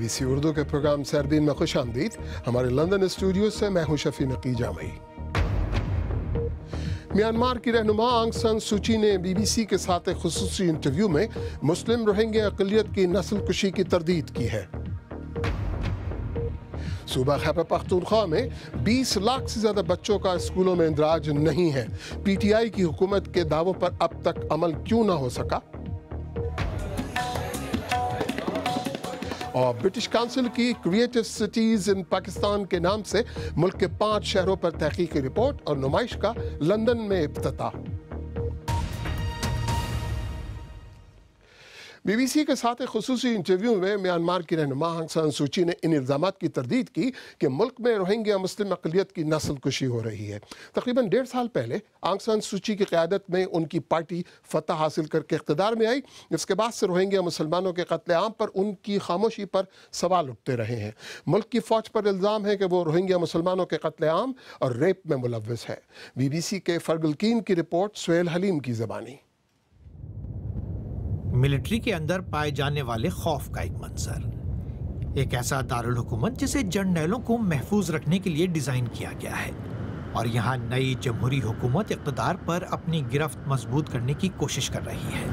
BBC Urdu کے programme سردین میں خوش آمدید. ہمارے لندن اسٹوڈیو سے میں ہوں شفیع نقی جامعی. میانمار کی رہنما آنگ سان سوچی نے BBC کے ساتھ ایک خصوصی انٹرویو میں مسلم روہنگیا اقلیت کی نسل کشی کی تردید کی ہے. صوبہ خیبر پختونخوا میں 20 لاکھ سے زیادہ بچوں کا اسکولوں میں اندراج نہیں ہے. PTI کی حکومت کے دعووں پر اب تک عمل کیوں نہ ہو سکا؟ اور برٹش کونسل کی کریٹو سٹیز ان پاکستان کے نام سے ملک کے 5 شہروں پر تحقیقی رپورٹ اور نمائش کا لندن میں افتتاح. BBC کے ساتھ ایک خصوصی انٹرویو میں میانمار کی رہنما آنگ سان سوچی نے ان الزامات کی تردید کی کہ ملک میں روہنگیا مسلم اقلیت کی نسل کشی ہو رہی ہے. تقریباً 1.5 سال پہلے آنگ سان سوچی کی قیادت میں ان کی پارٹی فتح حاصل کر کے اقتدار میں آئی. اس کے بعد سے روہنگیا مسلمانوں کے قتل عام پر ان کی خاموشی پر سوال اٹھتے رہے ہیں. ملک کی فوج پر الزام ہے کہ وہ روہنگیا مسلمانوں کے قتل عام اور ریپ میں ملوث ہے. BBC کے فرگلکین کی رپورٹ سہیل حلیم کی زبانی. ملٹری کے اندر پائے جانے والے خوف کا ایک منظر، ایک ایسا دارالحکومت جسے جرنیلوں کو محفوظ رکھنے کے لیے ڈیزائن کیا گیا ہے، اور یہاں نئی جمہوری حکومت اقتدار پر اپنی گرفت مضبوط کرنے کی کوشش کر رہی ہے.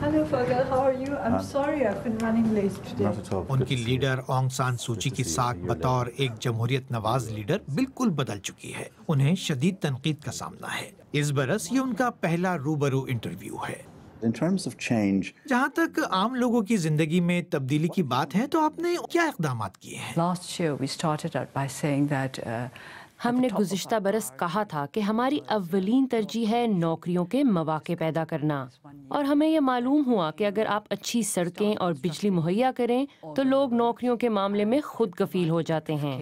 Hello Fergal, how are you? I'm sorry I've been running late today. ان کی لیڈر آنگ سان سوچی کی ساکھ بطور ایک جمہوریت نواز لیڈر بالکل بدل چکی ہے. انہیں شدید تنقید کا سامنا ہے. اس برس یہ ان کا پہلا روبرو انٹرویو ہے. جہاں تک عام لوگوں کی زندگی میں تبدیلی کی بات ہے تو آپ نے کیا اقدامات کیے ہیں؟ ہم نے گزشتہ برس کہا تھا کہ ہماری اولین ترجیح ہے نوکریوں کے مواقع پیدا کرنا، اور ہمیں یہ معلوم ہوا کہ اگر آپ اچھی سڑکیں اور بجلی مہیا کریں تو لوگ نوکریوں کے معاملے میں خود کفیل ہو جاتے ہیں.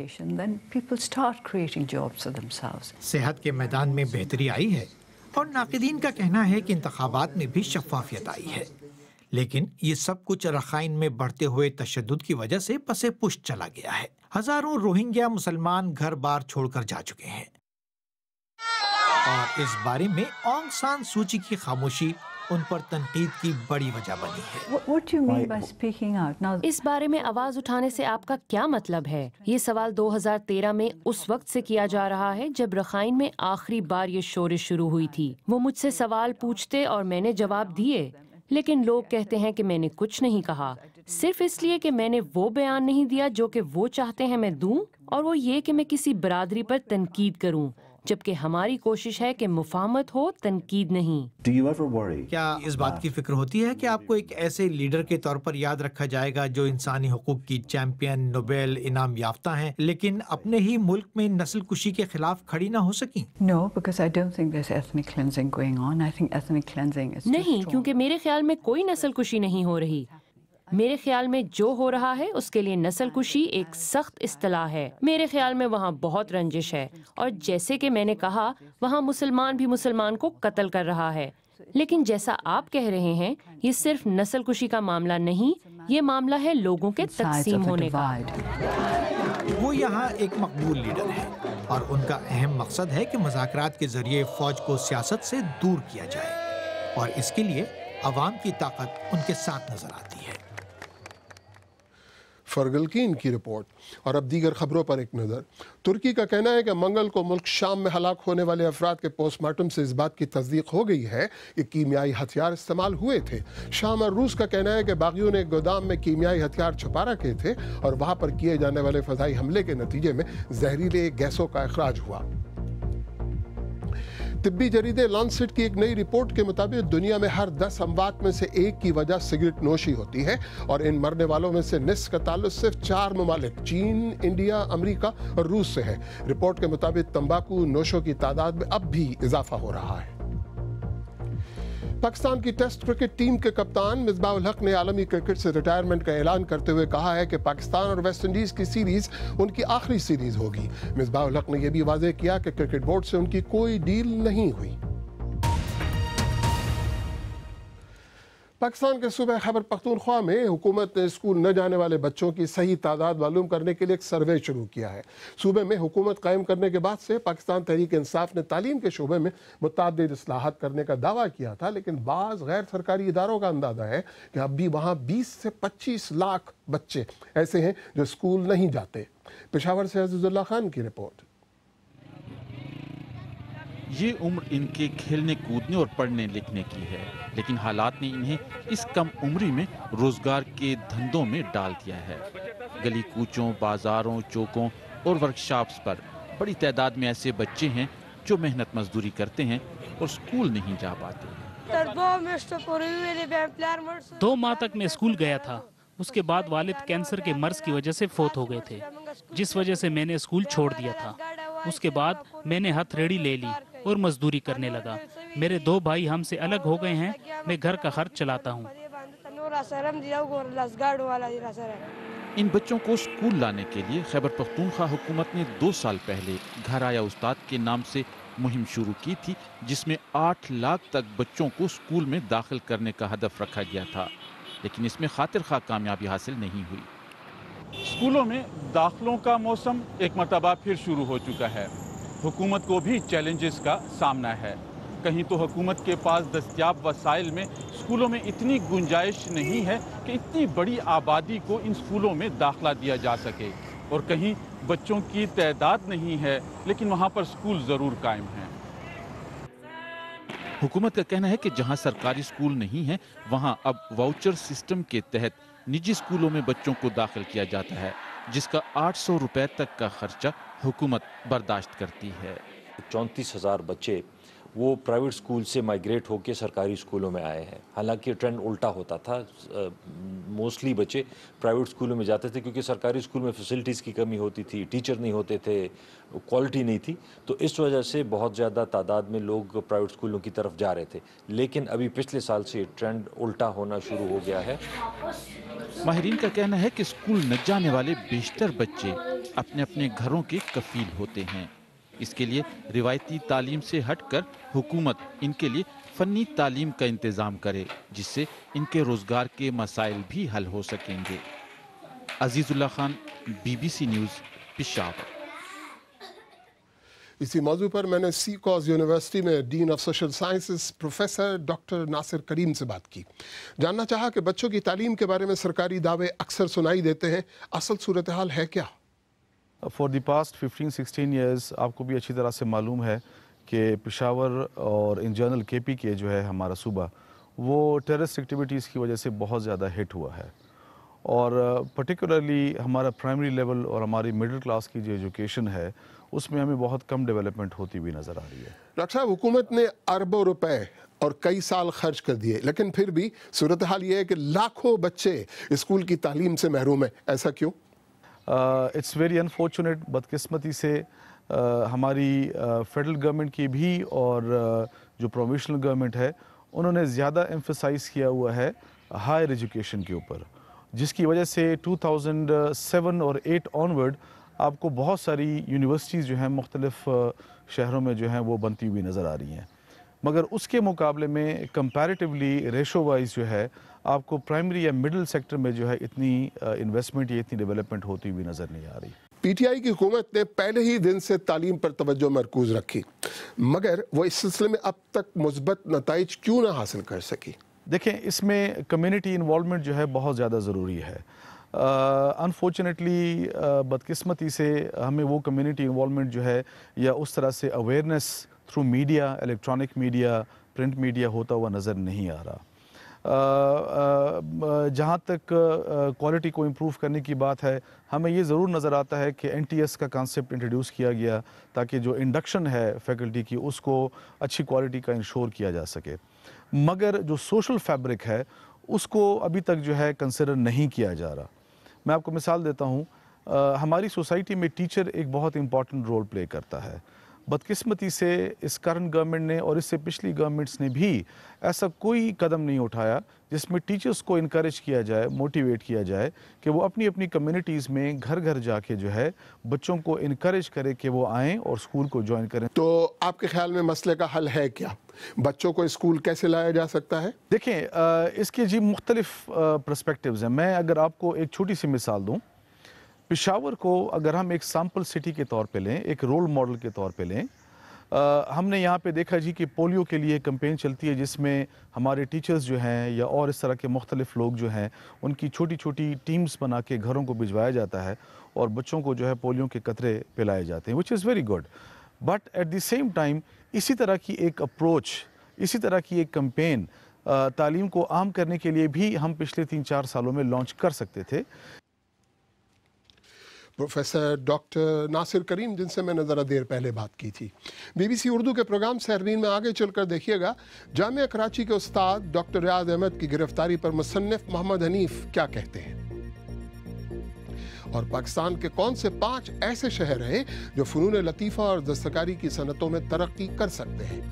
صحت کے میدان میں بہتری آئی ہے، اور ناقدین کا کہنا ہے کہ انتخابات میں بھی شفافیت آئی ہے، لیکن یہ سب کچھ رخائن میں بڑھتے ہوئے تشدد کی وجہ سے پسے پشت چلا گیا ہے. ہزاروں روہنگیا مسلمان گھر بار چھوڑ کر جا چکے ہیں، اور اس بارے میں آنگ سان سوچی کی خاموشی ان پر تنقید کی بڑی وجہ بنی ہے. اس بارے میں آواز اٹھانے سے آپ کا کیا مطلب ہے؟ یہ سوال 2013 میں اس وقت سے کیا جا رہا ہے جب رخائن میں آخری بار یہ شورش شروع ہوئی تھی. وہ مجھ سے سوال پوچھتے اور میں نے جواب دیے، لیکن لوگ کہتے ہیں کہ میں نے کچھ نہیں کہا، صرف اس لیے کہ میں نے وہ بیان نہیں دیا جو کہ وہ چاہتے ہیں میں دوں، اور وہ یہ کہ میں کسی برادری پر تنقید کروں، جبکہ ہماری کوشش ہے کہ مفاہمت ہو، تنقید نہیں. کیا اس بات کی فکر ہوتی ہے کہ آپ کو ایک ایسے لیڈر کے طور پر یاد رکھا جائے گا جو انسانی حقوق کی چیمپئن، نوبیل انعام یافتہ ہیں، لیکن اپنے ہی ملک میں نسل کشی کے خلاف کھڑی نہ ہو سکیں؟ نہیں، کیونکہ میرے خیال میں کوئی نسل کشی نہیں ہو رہی. میرے خیال میں جو ہو رہا ہے اس کے لیے نسل کشی ایک سخت اصطلاح ہے. میرے خیال میں وہاں بہت رنجش ہے، اور جیسے کہ میں نے کہا وہاں مسلمان بھی مسلمان کو قتل کر رہا ہے. لیکن جیسا آپ کہہ رہے ہیں، یہ صرف نسل کشی کا معاملہ نہیں، یہ معاملہ ہے لوگوں کے تقسیم ہونے کا. وہ یہاں ایک مقبول لیڈر ہے، اور ان کا اہم مقصد ہے کہ مذاکرات کے ذریعے فوج کو سیاست سے دور کیا جائے، اور اس کے لیے عوام کی طاقت ان کے ساتھ نظر آتی ہے. فرگلکین کی رپورٹ. اور اب دیگر خبروں پر ایک نظر. ترکی کا کہنا ہے کہ منگل کو ملک شام میں ہلاک ہونے والے افراد کے پوسٹ مارٹم سے اس بات کی تصدیق ہو گئی ہے کہ کیمیائی ہتھیار استعمال ہوئے تھے. شام اور روس کا کہنا ہے کہ باغیوں نے گودام میں کیمیائی ہتھیار چھپا رکھے تھے، اور وہاں پر کیے جانے والے فضائی حملے کے نتیجے میں زہریلے گیسوں کا اخراج ہوا. طبی جریدے لانسیٹ کی ایک نئی رپورٹ کے مطابق دنیا میں ہر 10 اموات میں سے ایک کی وجہ سگریٹ نوشی ہوتی ہے، اور ان مرنے والوں میں سے نصف کا تعلق صرف 4 ممالک چین، انڈیا، امریکہ اور روس سے ہے. رپورٹ کے مطابق تمباکو نوشوں کی تعداد میں اب بھی اضافہ ہو رہا ہے. پاکستان کی ٹیسٹ کرکٹ ٹیم کے کپتان مصباح الحق نے عالمی کرکٹ سے ریٹائرمنٹ کا اعلان کرتے ہوئے کہا ہے کہ پاکستان اور ویسٹ انڈیز کی سیریز ان کی آخری سیریز ہوگی. مصباح الحق نے یہ بھی واضح کیا کہ کرکٹ بورڈ سے ان کی کوئی ڈیل نہیں ہوئی. पाकिस्तान के सूबे खैबर पख्तूनख्वा में हुकूमत ने स्कूल न जाने वाले बच्चों की सही तादाद मालूम करने के लिए एक सर्वे शुरू किया है। सूबे में हुकूमत कायम करने के बाद से पाकिस्तान तहरीक इंसाफ ने तालीम के शोबे में मुतअद्दिद इस्लाहात करने का दावा किया था, लेकिन बाज़ गैर सरकारी इदारों का अंदाज़ा है कि अब भी वहाँ 20 से 25 लाख बच्चे ऐसे हैं जो स्कूल नहीं जाते। पेशावर से अज़ीज़ुल्लाह खान की रिपोर्ट। ये उम्र इनके खेलने कूदने और पढ़ने लिखने की है, लेकिन हालात ने इन्हें इस कम उम्री में रोजगार के धंधों में डाल दिया है। गली कूचों, बाजारों, चौकों और वर्कशॉप्स पर बड़ी तादाद में ऐसे बच्चे हैं जो मेहनत मजदूरी करते हैं और स्कूल नहीं जा पाते। 2 माह तक मैं स्कूल गया था। उसके बाद वालिद कैंसर के मर्ज की वजह से फोत हो गए थे, जिस वजह से मैंने स्कूल छोड़ दिया था। उसके बाद मैंने हथरेड़ी ले ली और मजदूरी करने लगा। मेरे 2 भाई हमसे अलग हो गए हैं। मैं घर का खर्च चलाता हूँ। इन बच्चों को स्कूल लाने के लिए खैबर पख्तूनख्वा हुकूमत ने 2 साल पहले घर आया उस्ताद के नाम से मुहिम शुरू की थी, जिसमें 8 लाख तक बच्चों को स्कूल में दाखिल करने का हदफ रखा गया था, लेकिन इसमें खातिर खा कामयाबी हासिल नहीं हुई। स्कूलों में दाखिलों का मौसम एक मरतबा फिर शुरू हो चुका है। हुकूमत को भी चैलेंजेस का सामना है। कहीं तो हुकूमत के पास दस्तयाब वसाइल में स्कूलों में इतनी गुंजाइश नहीं है कि इतनी बड़ी आबादी को इन स्कूलों में दाखिला दिया जा सके, और कहीं बच्चों की तादाद नहीं है लेकिन वहाँ पर स्कूल ज़रूर कायम हैं। हुकूमत का कहना है कि जहाँ सरकारी स्कूल नहीं है वहाँ अब वाउचर सिस्टम के तहत निजी स्कूलों में बच्चों को दाखिल किया जाता है, जिसका 800 रुपए तक का खर्चा हुकूमत बर्दाश्त करती है। 34,000 बच्चे वो प्राइवेट स्कूल से माइग्रेट होकर सरकारी स्कूलों में आए हैं। हालांकि ट्रेंड उल्टा होता था, मोस्टली बच्चे प्राइवेट स्कूलों में जाते थे क्योंकि सरकारी स्कूल में फैसिलिटीज़ की कमी होती थी, टीचर नहीं होते थे, क्वालिटी नहीं थी, तो इस वजह से बहुत ज़्यादा तादाद में लोग प्राइवेट स्कूलों की तरफ जा रहे थे। लेकिन अभी पिछले साल से ट्रेंड उल्टा होना शुरू हो गया है। माहिरीन का कहना है कि स्कूल न जाने वाले बेशतर बच्चे अपने अपने घरों के कफील होते हैं। इसके लिए रिवायती तालीम से हटकर हुकूमत इनके लिए फनी तालीम का इंतज़ाम करे, जिससे इनके रोज़गार के मसाइल भी हल हो सकेंगे। Azizullah Khan, BBC news, Peshawar. इसी मौजू पर मैंने सीकॉज यूनिवर्सिटी में dean of social sciences professor doctor Nasir Karim से बात की। जानना चाहा कि बच्चों की तालीम के बारे में सरकारी दावे अक्सर सुनाई देते हैं, असल सूरत हाल है क्या? फॉर द पास्ट 15-16 ईयर्स आपको भी अच्छी तरह से मालूम है कि पेशावर और इन जनरल KPK जो है हमारा सूबा, वो टेररिस्ट एक्टिविटीज़ की वजह से बहुत ज़्यादा हिट हुआ है, और पर्टिकुलरली हमारा प्राइमरी लेवल और हमारी मिडिल क्लास की जो एजुकेशन है उसमें हमें बहुत कम डेवलपमेंट होती हुई नज़र आ रही है। डॉक्टर साहब, हुकूमत ने अरबों रुपए और कई साल खर्च कर दिए, लेकिन फिर भी सूरत हाल ये है कि लाखों बच्चे स्कूल की तालीम से महरूम है। ऐसा क्यों? It's very unfortunate. बदकिस्मती से हमारी फेडरल गवर्नमेंट की भी और जो प्रोविंशनल गवर्नमेंट है उन्होंने ज़्यादा एम्फसाइज़ किया हुआ है हायर एजुकेशन के ऊपर, जिसकी वजह से 2007 और 8 ऑनवर्ड आपको बहुत सारी यूनिवर्सिटीज़ जो हैं मुख्तलिफ शहरों में जो हैं वो बनती हुई नज़र आ रही हैं, मगर उसके मुकाबले में कंपैरेटिवली रेशो वाइज जो है आपको प्राइमरी या मिडिल सेक्टर में जो है इतनी इन्वेस्टमेंट या इतनी डेवलपमेंट होती हुई नज़र नहीं आ रही। PTI की हुकूमत ने पहले ही दिन से तालीम पर तवज्जो मरकूज रखी, मगर वो इस सिलसिले में अब तक मुस्बत नताइज क्यों ना हासिल कर सकी? देखें, इसमें कम्युनिटी इन्वॉल्वमेंट जो है बहुत ज़्यादा ज़रूरी है। अनफॉर्चुनेटली बदकिस्मती से हमें वो कम्युनिटी इन्वॉल्वमेंट जो है या उस तरह से awareness through media, electronic media, print media होता हुआ नज़र नहीं आ रहा। जहाँ तक क्वालिटी को इम्प्रूव करने की बात है, हमें ये ज़रूर नज़र आता है कि NTS का कॉन्सेप्ट इंट्रोड्यूस किया गया ताकि जो इंडक्शन है फैकल्टी की उसको अच्छी क्वालिटी का इंश्योर किया जा सके, मगर जो सोशल फैब्रिक है उसको अभी तक जो है कंसिडर नहीं किया जा रहा। मैं आपको मिसाल देता हूँ, हमारी सोसाइटी में टीचर एक बहुत इम्पॉर्टेंट रोल प्ले करता है। बदकिस्मती से इस करंट गवर्नमेंट ने और इससे पिछली गवर्नमेंट्स ने भी ऐसा कोई कदम नहीं उठाया जिसमें टीचर्स को इनकरेज किया जाए, मोटिवेट किया जाए कि वो अपनी अपनी कम्युनिटीज़ में घर घर जाके जो है बच्चों को इनकरेज करे कि वो आएँ और स्कूल को ज्वाइन करें। तो आपके ख्याल में मसले का हल है क्या? बच्चों को स्कूल कैसे लाया जा सकता है? देखें, इसके जी मुख्तलिफ पर्सपेक्टिव्स हैं। मैं अगर आपको एक छोटी सी मिसाल दूँ, पेशावर को अगर हम एक सैम्पल सिटी के तौर पे लें, एक रोल मॉडल के तौर पे लें, हमने यहाँ पे देखा जी कि पोलियो के लिए कैंपेन चलती है जिसमें हमारे टीचर्स जो हैं या और इस तरह के मुख्तलिफ लोग जो हैं उनकी छोटी छोटी टीम्स बना के घरों को भिजवाया जाता है और बच्चों को जो है पोलियो के कतरे पिलाए जाते हैं, which is very good. But at the same time इसी तरह की एक अप्रोच, इसी तरह की एक कैंपेन तालीम को आम करने के लिए भी हम पिछले 3-4 सालों में लॉन्च कर सकते थे। प्रोफेसर डॉक्टर नासिर करीम, जिनसे मैंने ज़रा देर पहले बात की थी। BBC उर्दू के प्रोग्राम सहरवीन में आगे चलकर देखिएगा जामिया कराची के उस्ताद डॉक्टर रियाज अहमद की गिरफ्तारी पर मुसन्निफ मोहम्मद हनीफ क्या कहते हैं, और पाकिस्तान के कौन से 5 ऐसे शहर हैं जो फ़नून लतीफ़ा और दस्तकारी की सनतों में तरक्की कर सकते हैं।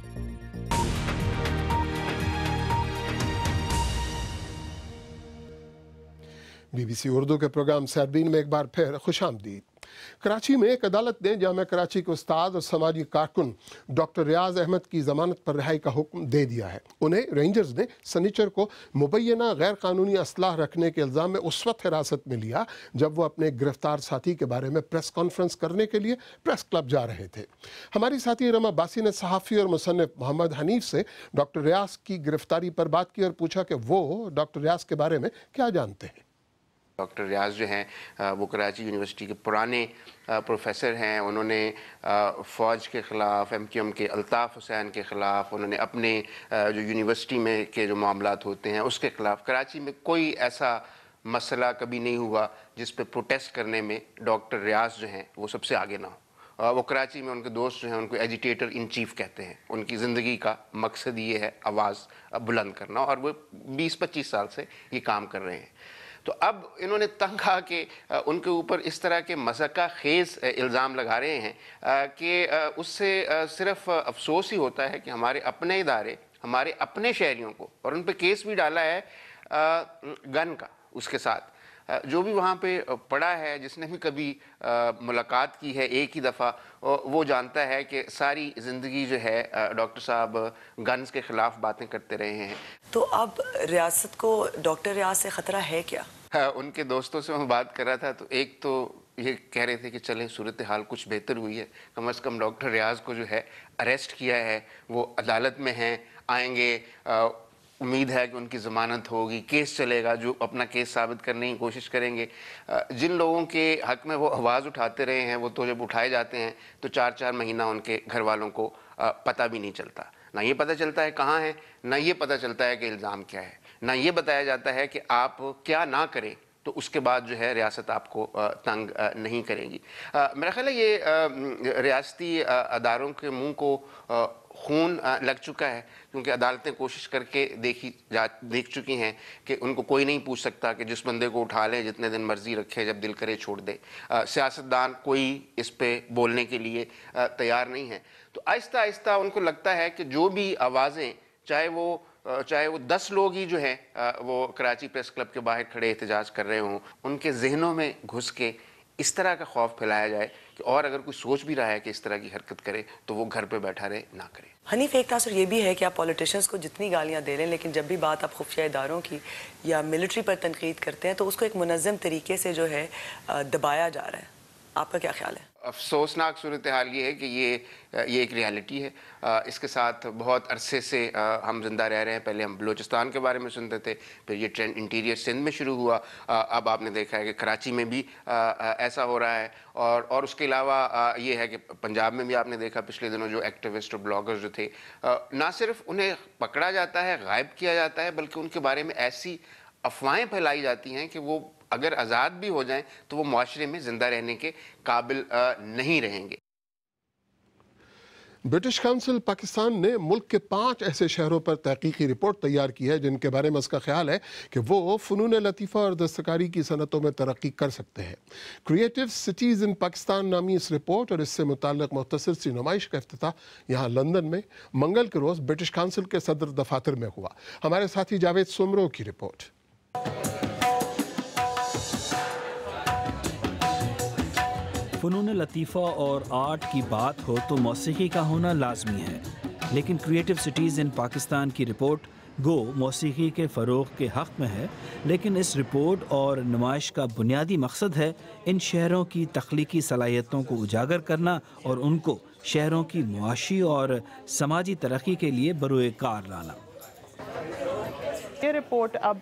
BBC उर्दू के प्रोग्राम सहरवीन में एक बार फिर खुशामदीद। कराची में एक अदालत ने जामिया कराची के उस्ताद और समाजी कारकुन डॉक्टर रियाज अहमद की ज़मानत पर रिहाई का हुक्म दे दिया है। उन्हें रेंजर्स ने सनीचर को मुबैना गैर कानूनी असलाह रखने के इल्ज़ाम में उस वक्त हिरासत में लिया जब वो अपने गिरफ्तार साथी के बारे में प्रेस कॉन्फ्रेंस करने के लिए प्रेस क्लब जा रहे थे। हमारी साथी रमा बासी ने सहाफ़ी और मुसन्निफ मोहम्मद हनीफ से डॉक्टर रियाज की गिरफ्तारी पर बात की और पूछा कि वो डॉक्टर रियाज के बारे में क्या जानते हैं। डॉक्टर रियाज जो हैं वो कराची यूनिवर्सिटी के पुराने प्रोफेसर हैं। उन्होंने फ़ौज के ख़िलाफ़, MQM के अल्ताफ़ हुसैन के ख़िलाफ़, उन्होंने अपने जो यूनिवर्सिटी में के जो मामलात होते हैं उसके ख़िलाफ़, कराची में कोई ऐसा मसला कभी नहीं हुआ जिस पे प्रोटेस्ट करने में डॉक्टर रियाज जो हैं वो सबसे आगे ना हो। वो कराची में उनके दोस्त जो हैं उनको एजिटेटर इन चीफ कहते हैं। उनकी ज़िंदगी का मकसद ये है आवाज़ बुलंद करना, और वो 20-25 साल से ये काम कर रहे हैं। तो अब इन्होंने तंग आके उनके ऊपर इस तरह के मज़ाक़ा खेज़ इल्ज़ाम लगा रहे हैं कि उससे सिर्फ अफसोस ही होता है कि हमारे अपने इदारे, हमारे अपने शहरियों को, और उन पर केस भी डाला है गन का। उसके साथ जो भी वहाँ पे पढ़ा है, जिसने भी कभी मुलाकात की है एक ही दफ़ा, वो जानता है कि सारी ज़िंदगी जो है डॉक्टर साहब गन्स के ख़िलाफ़ बातें करते रहे हैं। तो अब रियासत को डॉक्टर रियाज से ख़तरा है क्या? उनके दोस्तों से मैं बात कर रहा था तो एक तो ये कह रहे थे कि चलें सूरत हाल कुछ बेहतर हुई है, कम से कम डॉक्टर रियाज को जो है अरेस्ट किया है, वो अदालत में हैं, आएंगे, उम्मीद है कि उनकी ज़मानत होगी, केस चलेगा, जो अपना केस साबित करने की कोशिश करेंगे। जिन लोगों के हक़ में वो आवाज़ उठाते रहे हैं वो तो जब उठाए जाते हैं तो 4-4 महीना उनके घर वालों को पता भी नहीं चलता। ना ये पता चलता है कहाँ है, ना ये पता चलता है कि इल्ज़ाम क्या है, ना ये बताया जाता है कि आप क्या ना करें तो उसके बाद जो है रियासत आपको तंग नहीं करेगी। मेरा ख्याल है ये रियासती अदारों के मुंह को खून लग चुका है, क्योंकि अदालतें कोशिश करके देख चुकी हैं कि उनको कोई नहीं पूछ सकता कि जिस बंदे को उठा लें, जितने दिन मर्जी रखें, जब दिल करे छोड़ दे। सियासतदान कोई इस पे बोलने के लिए तैयार नहीं है। तो आहिस्ता आहिस्ता उनको लगता है कि जो भी आवाज़ें, चाहे वो 10 लोग ही जो हैं वो कराची प्रेस क्लब के बाहर खड़े एहतजाज कर रहे हों, उनके जहनों में घुस के इस तरह का खौफ फैलाया जाए कि और अगर कोई सोच भी रहा है कि इस तरह की हरकत करे तो वो घर पे बैठा रहे, ना करे। हनीफ, एक तासुर ये भी है कि आप पॉलिटिशियंस को जितनी गालियाँ दे लें, लेकिन जब भी बात आप खुफिया इदारों की या मिलिट्री पर तनकीद करते हैं तो उसको एक मुनज़्ज़म तरीके से जो है दबाया जा रहा है। आपका क्या ख्याल है? अफसोसनाक सूरत हाल ये है कि ये एक रियलिटी है। इसके साथ बहुत अरसे से हम ज़िंदा रह रहे हैं। पहले हम बलूचिस्तान के बारे में सुनते थे, फिर ये ट्रेंड इंटीरियर सिंध में शुरू हुआ, अब आपने देखा है कि कराची में भी ऐसा हो रहा है। और उसके अलावा ये है कि पंजाब में भी आपने देखा पिछले दिनों जो एक्टिविस्ट और ब्लॉगर्स जो थे, ना सिर्फ उन्हें पकड़ा जाता है, गायब किया जाता है, बल्कि उनके बारे में ऐसी अफवाहें फैलाई जाती हैं कि वो अगर आज़ाद भी हो जाएं तो वो मुआशरे में ज़िंदा रहने के काबिल नहीं रहेंगे। ब्रिटिश काउंसिल पाकिस्तान ने मुल्क के 5 ऐसे शहरों पर तहकीकी रिपोर्ट तैयार की है जिनके बारे में उसका ख्याल है कि वो फ़नून लतीफ़ा और दस्तकारी की सनतों में तरक्की कर सकते हैं। क्रिएटिव सिटीज़ इन पाकिस्तान नामी इस रिपोर्ट और इससे मुताल्लिक़ मुख्तसर सी नुमाइश का इफ्तिताह यहाँ लंदन में मंगल के रोज़ ब्रिटिश काउंसिल के सदर दफातर में हुआ। हमारे साथी जावेद सुमरो की रिपोर्ट। फ़नून लतीफ़ा और आर्ट की बात हो तो मौसीकी का होना लाजमी है, लेकिन क्रिएटिव सिटीज़ इन पाकिस्तान की रिपोर्ट गो मौसीकी के फ़रोग़ के हक़ में है, लेकिन इस रिपोर्ट और नुमाइश का बुनियादी मकसद है इन शहरों की तख्लीकी सलाहियतों को उजागर करना और उनको शहरों की मुआशी और समाजी तरक्की के लिए बरूए कार लाना। ये रिपोर्ट अब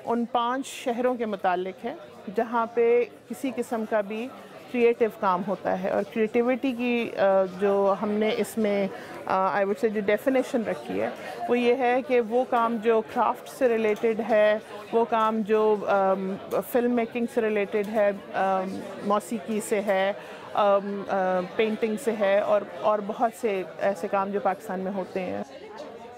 उन 5 शहरों के मुतालिक है जहाँ पे किसी किस्म का भी क्रिएटिव काम होता है, और क्रिएटिविटी की जो हमने इसमें आई वुड से जो डेफिनेशन रखी है वो ये है कि वो काम जो क्राफ्ट से रिलेटेड है, वो काम जो फिल्म मेकिंग से रिलेटेड है, मौसीकी से है, पेंटिंग से है, और बहुत से ऐसे काम जो पाकिस्तान में होते हैं।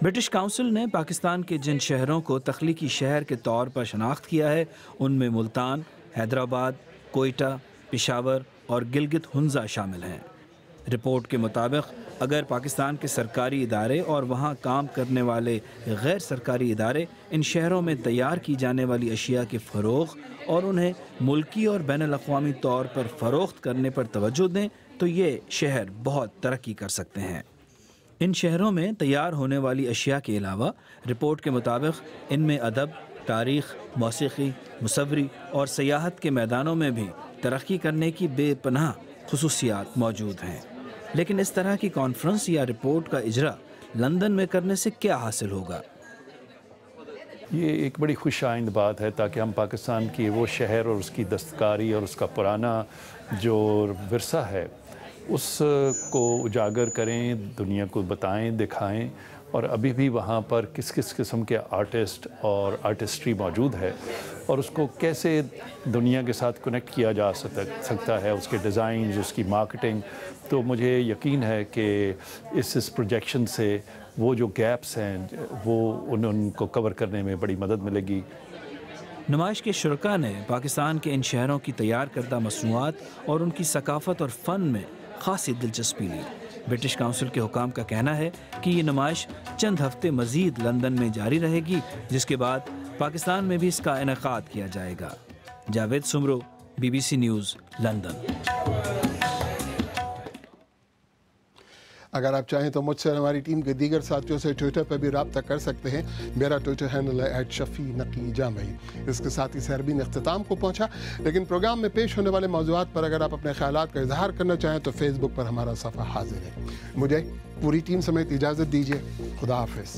ब्रिटिश काउंसिल ने पाकिस्तान के जिन शहरों को तख्लीकी शहर के तौर पर शनाख्त किया है उनमें मुल्तान, हैदराबाद, कोयटा, पेशावर और गिलगित हुंजा शामिल हैं। रिपोर्ट के मुताबिक अगर पाकिस्तान के सरकारी इदारे और वहाँ काम करने वाले गैर सरकारी इदारे इन शहरों में तैयार की जाने वाली अशिया के फ़रोग़ और उन्हें मुल्की और बैनुल-अक़वामी तौर पर फ़रोख्त करने पर तवज्जो दें तो ये शहर बहुत तरक्की कर सकते हैं। इन शहरों में तैयार होने वाली अशिया के अलावा रिपोर्ट के मुताबिक इनमें अदब, तारीख़, मौसीकी, मुसव्वरी और सियाहत के मैदानों में भी तरक्की करने की बेपनाह खुसूसियात मौजूद हैं। लेकिन इस तरह की कॉन्फ्रेंस या रिपोर्ट का इजरा लंदन में करने से क्या हासिल होगा? ये एक बड़ी खुश आइंद बात है ताकि हम पाकिस्तान की वो शहर और उसकी दस्तकारी और उसका पुराना जो विरसा है उसको उजागर करें, दुनिया को बताएं, दिखाएं, और अभी भी वहाँ पर किस किस किस्म के आर्टिस्ट और आर्टिस्ट्री मौजूद है और उसको कैसे दुनिया के साथ कनेक्ट किया जा सकता है, उसके डिज़ाइन, उसकी मार्केटिंग। तो मुझे यकीन है कि इस प्रोजेक्शन से वो जो गैप्स हैं वो उनको कवर करने में बड़ी मदद मिलेगी। नुमाइश के शुरका ने पाकिस्तान के इन शहरों की तैयार करदा मसनूआत और उनकी सकाफत और फ़न में खासी दिलचस्पी ली। ब्रिटिश काउंसिल के हुकाम का कहना है कि ये नुमाइश चंद हफ्ते मज़ीद लंदन में जारी रहेगी, जिसके बाद पाकिस्तान में भी इसका इनेकाद किया जाएगा। Javed Soomro, BBC news, London. अगर आप चाहें तो मुझसे और हमारी टीम के दीगर साथियों से ट्विटर पर भी रब्ता कर सकते हैं। मेरा ट्विटर हैंडल है @शफ़ी_नक़ी। इसके साथ ही सहरबीन इख्तिताम को पहुंचा, लेकिन प्रोग्राम में पेश होने वाले मौज़ूआत पर अगर आप अपने ख़यालात का इजहार करना चाहें तो फेसबुक पर हमारा सफ़ा हाजिर है। मुझे पूरी टीम समेत इजाज़त दीजिए। खुदा हाफ़िज़।